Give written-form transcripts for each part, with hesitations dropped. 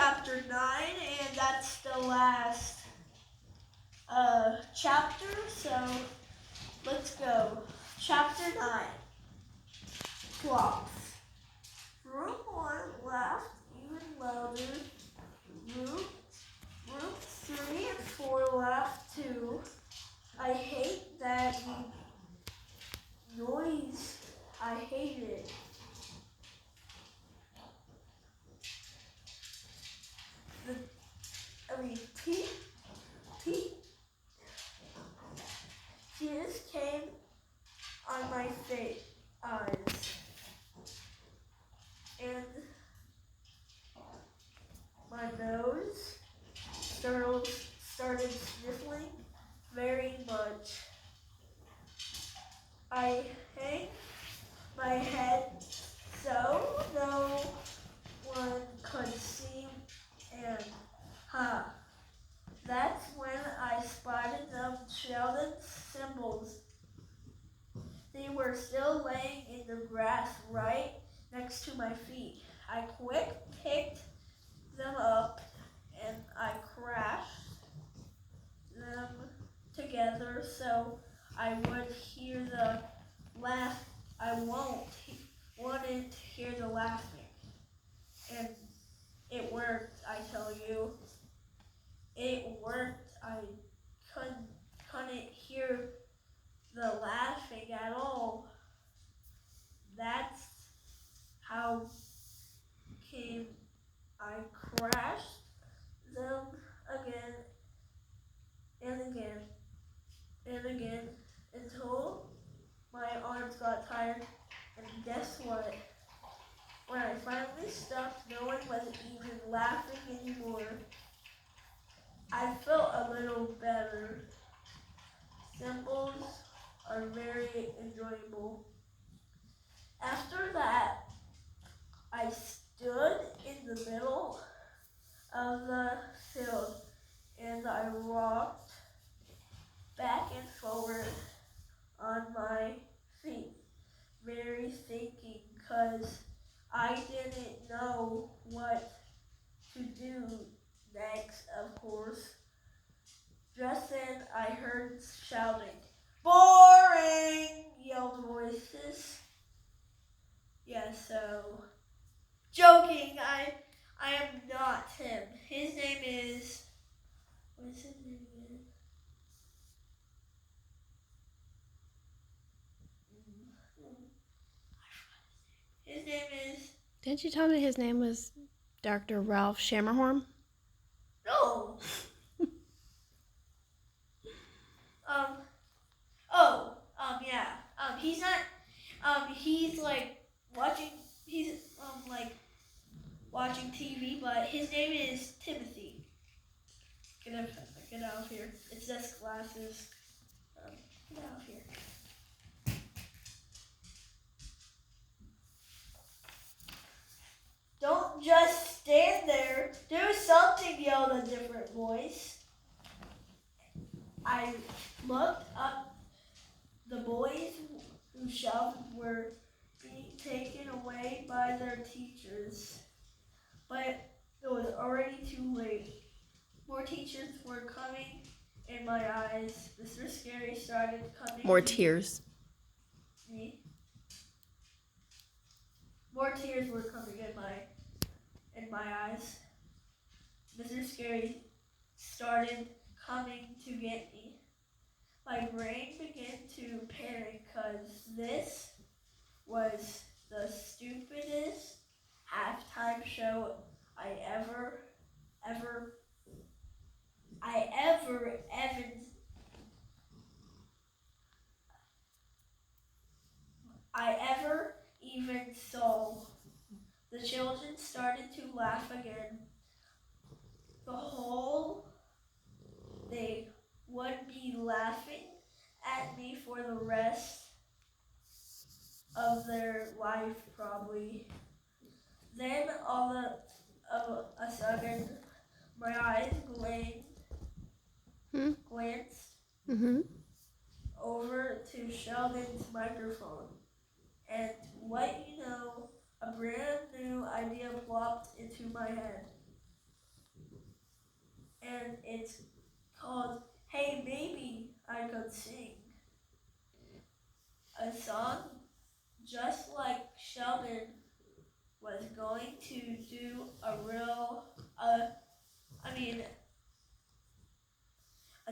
chapter 9, and that's the last chapter, so let's go. Chapter 9, Plops. Room 1 laughed even louder. Room 3 and 4 laughed too. I hate that noise. I hate it. Tears came on my eyes, and my nose started sniffling very much. I hung my head so no one could see, and that's when I spotted them Sheldon's symbols. They were still laying in the grass right next to my feet. I quick picked them up and I crashed them together so I would hear the laugh. I wanted to hear the laughing. And it worked, I tell you. It worked. I couldn't hear the laughing at all. That's how came I crashed them again and again and again until my arms got tired. And guess what? When I finally stopped, no one was even laughing anymore. I felt a little better. Symbols are very enjoyable. After that, I stood in the middle of the field and I rocked back and forward on my feet, very thinking, because I didn't know what to do next, of course. Just then I heard shouting. Boring! Yelled voices. Yeah, so joking, I am not him. His name is, what is his name again? His name is... Didn't you tell me his name was Dr. Ralph Shammerhorn? No. Yeah. He's not, he's like watching, watching TV, but his name is Timothy. Get out of here. It's just glasses. Get out of here. Don't just stand there. Do something, yelled a different voice. I looked up. The boys who shouted were being taken away by their teachers. But it was already too late. More teachers were coming in my eyes. Mr. Scary started coming. More tears. Me? More tears were coming in my eyes. Mr. Scary started coming to get me. My brain began to panic because this was the stupidest halftime show I ever even saw. The children started to laugh again. They would be laughing at me for the rest of their life, probably. Then all of a sudden, my eyes glanced over to Sheldon's microphone. And what you know, a brand new idea plopped into my head. and it's called Hey Baby, I Could Sing. A song just like Sheldon was going to do a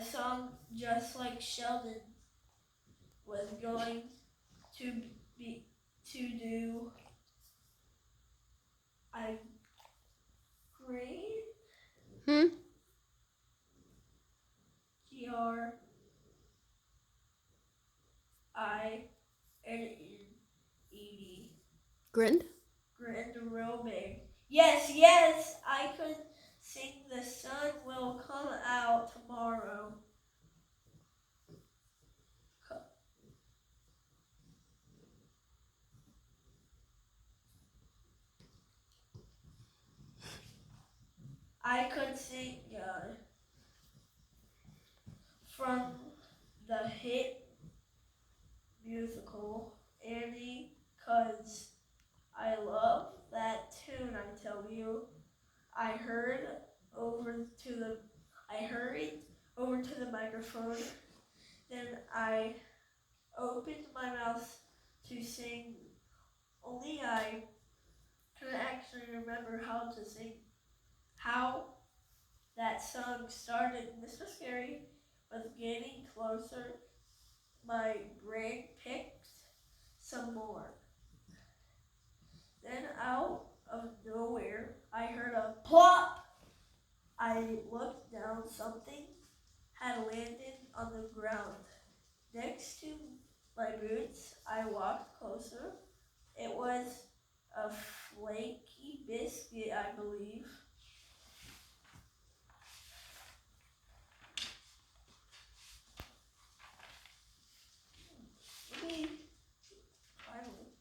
song just like Sheldon was going to do a great GRINED. Grinned? Grinned real big. Yes, I could sing The Sun Will Come Out Tomorrow. I could sing from the hit musical Annie, 'cause I love that tune, I tell you. I hurried over to the microphone, then I opened my mouth to sing, only I couldn't actually remember how to sing, how that song started. This was scary, but getting closer, my brain picked some more. Then out of nowhere, I heard a plop. I looked down, something had landed on the ground next to my boots. I walked closer. It was a flaky biscuit, I believe. Maybe, finally.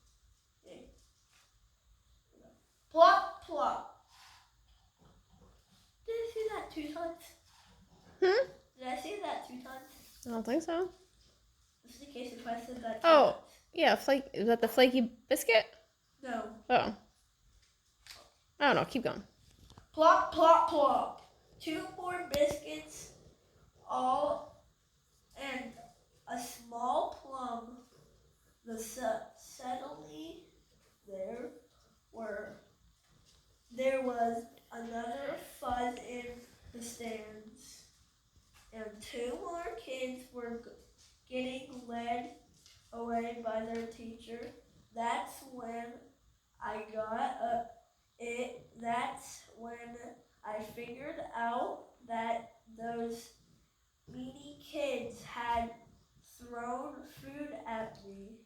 Okay. Plop, plop. Did I say that 2 times? Did I say that 2 times? I don't think so. Just in case if I said that 2 Oh. times. Yeah, is that the flaky biscuit? No. Oh. I don't know. Keep going. Plop, plop, plop. 2 more biscuits, all and a small plum. Suddenly there was another fuzz in the stands, and 2 more kids were getting led away by their teacher. That's when I got it. That's when I figured out that those meanie kids had thrown food at me.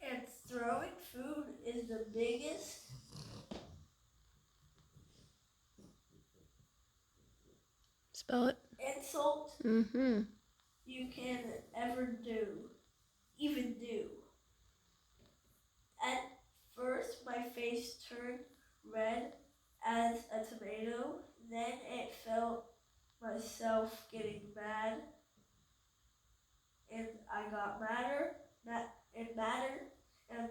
And throwing food is the biggest Spell it. insult you can ever even do. At first, my face turned red as a tomato. Then it felt myself getting mad, and I got madder, and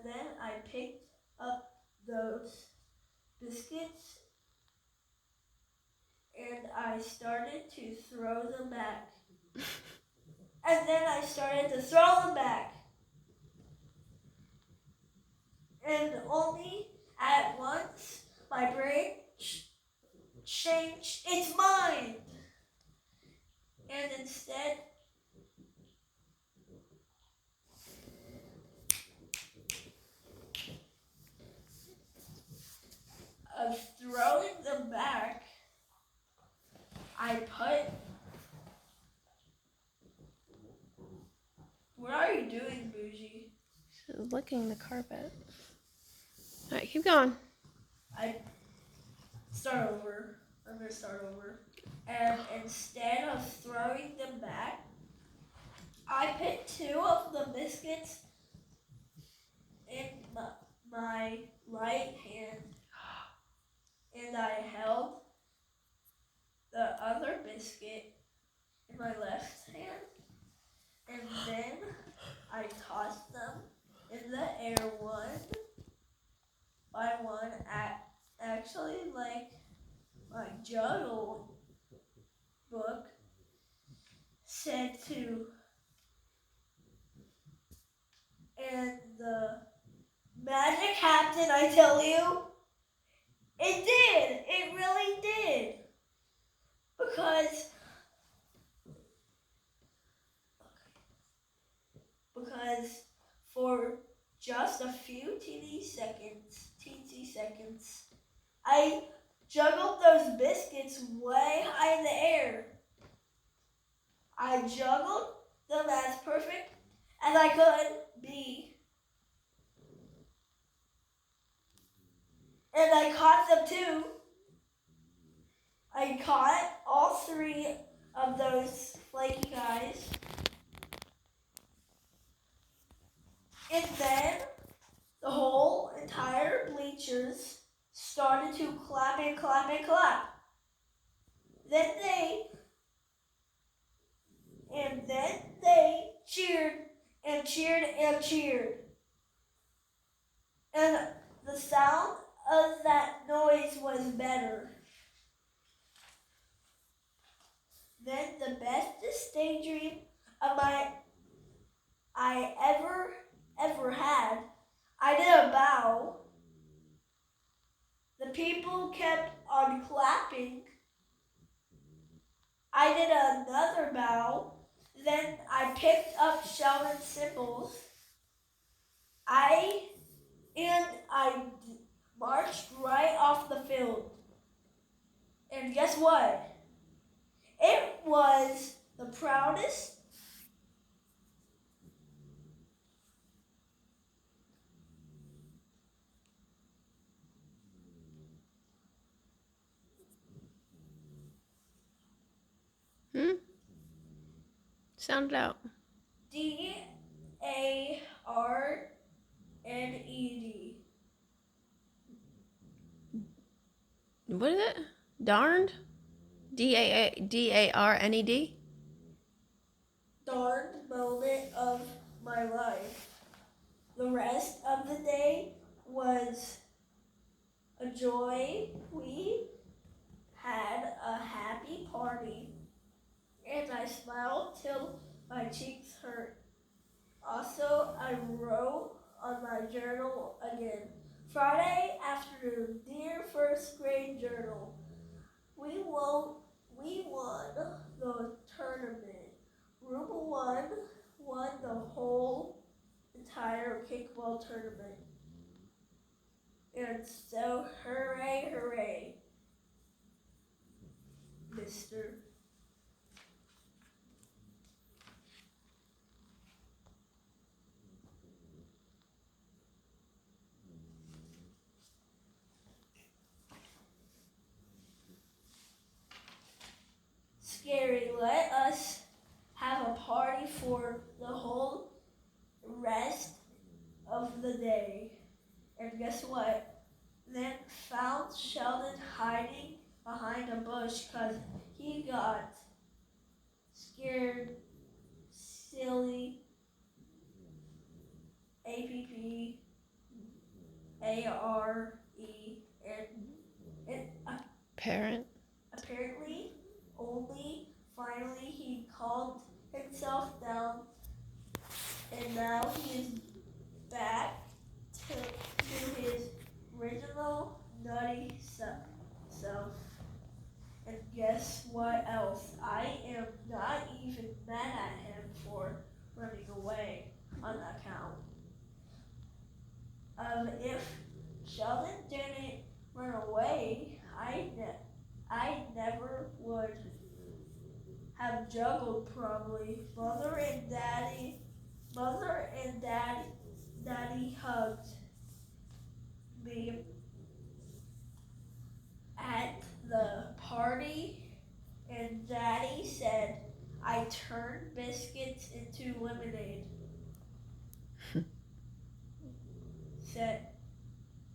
then I picked up those biscuits and I started to throw them back. And only at once my brain changed its mind. And instead of throwing them back, I put... What are you doing, Bougie? She's licking the carpet. All right, keep going. I'm going to start over. And instead of throwing them back, I put 2 of the biscuits in my right hand, and I held the other biscuit in my left hand, and then I tossed them in the air one by one, actually like juggle book said to, and the magic happened, I tell you. It did. It really did. Because for just a few teensy seconds, I juggled those biscuits way high in the air. I juggled them as perfect as I could be. And I caught them too. I caught all three of those flaky guys. And then the whole entire bleachers started to clap and clap and clap. Then they cheered and cheered and cheered. And the sound of that noise was better. Then the bestest daydream of I ever had. I did a bow. The people kept on clapping. I did another bow. Then I picked up Sheldon's cymbals. I marched right off the field. And guess what? It was the proudest Sound it out. D-A-R-N-E-D. What is it? Darned? D-A-R-N-E-D? Darned moment of my life. The rest of the day was a joy. We had a happy party, and I smiled till my cheeks hurt. Also, I wrote on my journal again. Friday afternoon, dear first grade journal. We won the tournament. Ruben won the whole entire kickball tournament. And so, hooray, hooray, Mr. Scary. Let us have a party for the whole rest of the day. And guess what? Then found Sheldon hiding behind a bush because he got scared, silly, A-P-P-A-R-E, and Parent. apparently only finally he calmed himself down, and now he is back to his original nutty self. And guess what else? I am not even mad at him for running away on account of if Sheldon didn't run away, I never would have juggled probably. Mother and daddy hugged me at the party, and Daddy said I turned biscuits into lemonade. Said,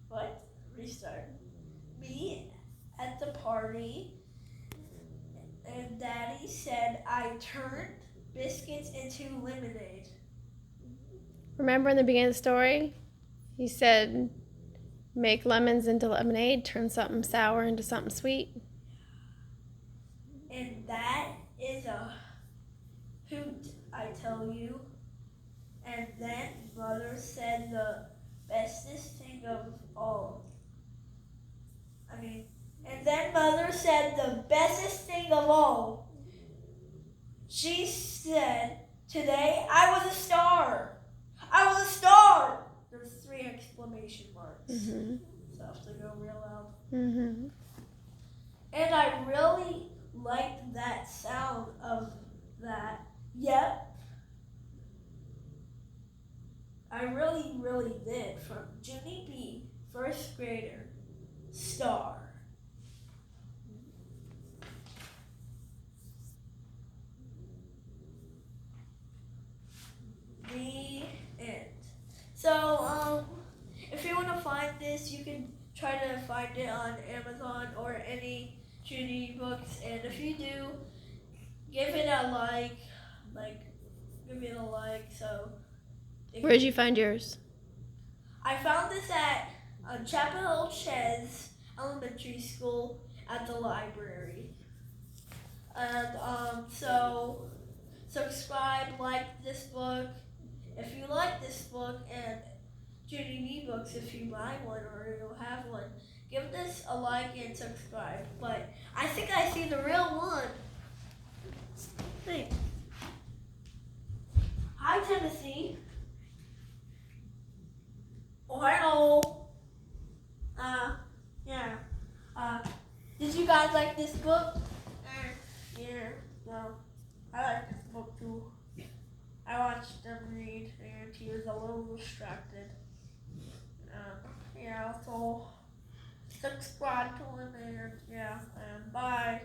what? Restart. Me at the party, and Daddy said I turned biscuits into lemonade. Remember in the beginning of the story? He said, make lemons into lemonade, turn something sour into something sweet. And that is a hoot, I tell you. And then Mother said the bestest thing of all. And then Mother said the bestest thing of all. She said, today I was a star. I was a star. There's 3 exclamation marks. Mhm. So I have to go real loud. Mhm. And I really liked that sound of that. Yep. I really, really did. From Junie B, first grader, star. The end. So, if you want to find this, you can try to find it on Amazon or any Junie books. And if you do, give it a like, give it a like. So, Where did you find yours? I found this at Chapel Hill Ches Elementary School at the library. And so subscribe, like this book if you like this book, and Judy B books if you buy one or you have one. Give this a like and subscribe. But I think I see the real one. Hey. Hi, Tennessee. Oh, hello. Yeah. Did you guys like this book? Yeah. Well, I like this book too. I watched them read, and he was a little distracted. Yeah, so subscribe to him, and yeah, and bye.